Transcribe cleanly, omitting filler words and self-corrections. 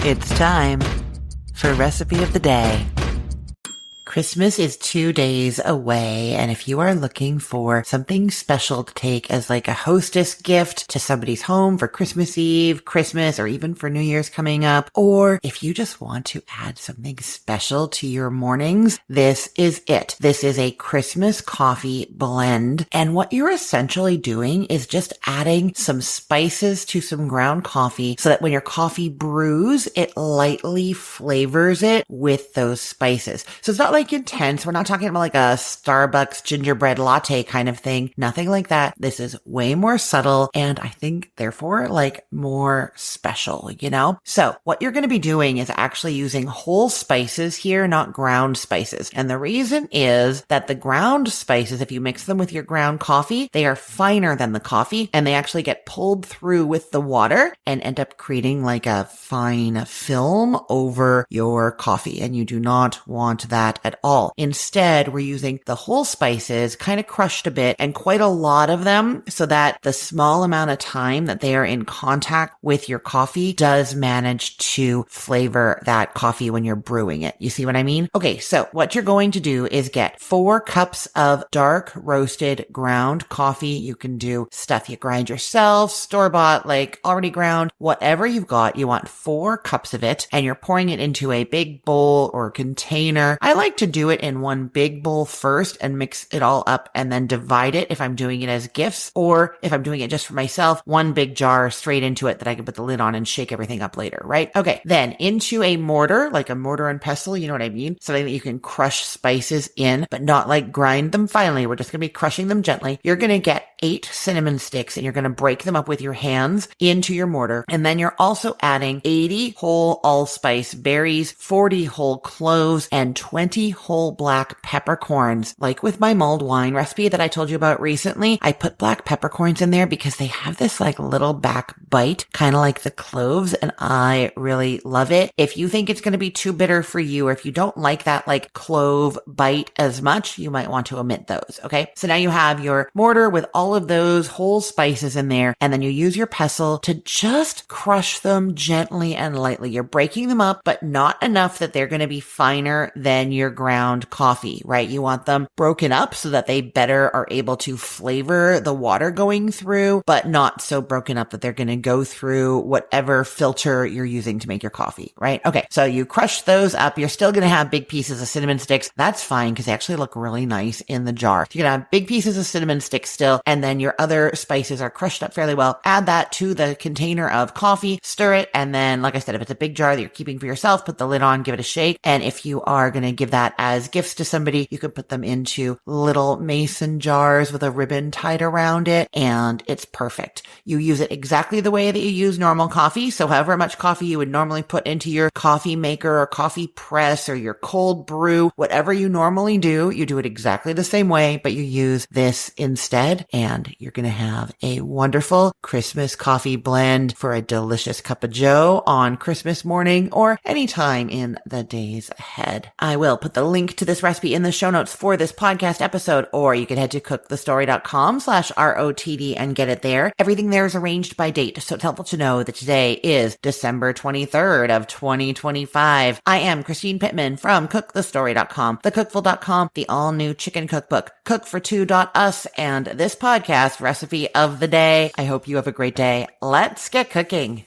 It's time for Recipe of the Day. Christmas is 2 days away, and if you are looking for something special to take as like a hostess gift to somebody's home for Christmas Eve, Christmas, or even for New Year's coming up, or if you just want to add something special to your mornings, this is it. This is a Christmas coffee blend, and what you're essentially doing is just adding some spices to some ground coffee so that when your coffee brews, it lightly flavors it with those spices. So it's not like intense. We're not talking about like a Starbucks gingerbread latte kind of thing. Nothing like that. This is way more subtle and I think therefore like more special, you know? So what you're going to be doing is actually using whole spices here, not ground spices. And the reason is that the ground spices, if you mix them with your ground coffee, they are finer than the coffee and they actually get pulled through with the water and end up creating like a fine film over your coffee. And you do not want that at all. Instead, we're using the whole spices kind of crushed a bit and quite a lot of them so that the small amount of time that they are in contact with your coffee does manage to flavor that coffee when you're brewing it. You see what I mean? Okay, so what you're going to do is get 4 cups of dark roasted ground coffee. You can do stuff you grind yourself, store-bought, like already ground, whatever you've got. You want 4 cups of it and you're pouring it into a big bowl or container. I like to do it in one big bowl first and mix it all up and then divide it if I'm doing it as gifts, or if I'm doing it just for myself, one big jar straight into it that I can put the lid on and shake everything up later, right? Okay, then into a mortar, like a mortar and pestle, you know what I mean? Something that you can crush spices in, but not like grind them finely. We're just going to be crushing them gently. You're going to get 8 cinnamon sticks and you're going to break them up with your hands into your mortar. And then you're also adding 80 whole allspice berries, 40 whole cloves, and 20 whole black peppercorns. Like with my mulled wine recipe that I told you about recently, I put black peppercorns in there because they have this like little back bite, kind of like the cloves, and I really love it. If you think it's going to be too bitter for you, or if you don't like that like clove bite as much, you might want to omit those. Okay. So now you have your mortar with all of those whole spices in there, and then you use your pestle to just crush them gently and lightly. You're breaking them up, but not enough that they're going to be finer than your ground coffee, right? You want them broken up so that they better are able to flavor the water going through, but not so broken up that they're going to go through whatever filter you're using to make your coffee, right? Okay. So you crush those up. You're still going to have big pieces of cinnamon sticks. That's fine because they actually look really nice in the jar. You're going to have big pieces of cinnamon sticks still, and then your other spices are crushed up fairly well. Add that to the container of coffee, stir it, and then, like I said, if it's a big jar that you're keeping for yourself, put the lid on, give it a shake. And if you are going to give that as gifts to somebody, you could put them into little mason jars with a ribbon tied around it, and it's perfect. You use it exactly the way that you use normal coffee. So however much coffee you would normally put into your coffee maker or coffee press or your cold brew, whatever you normally do, you do it exactly the same way, but you use this instead, and you're going to have a wonderful Christmas coffee blend for a delicious cup of joe on Christmas morning or anytime in the days ahead. I will put the link to this recipe in the show notes for this podcast episode, or you can head to cookthestory.com/ROTD and get it there. Everything there is arranged by date, so it's helpful to know that today is December 23rd of 2025. I am Christine Pittman from cookthestory.com, thecookful.com, the all-new chicken cookbook, cookfor2.us, and this podcast, Recipe of the Day. I hope you have a great day. Let's get cooking.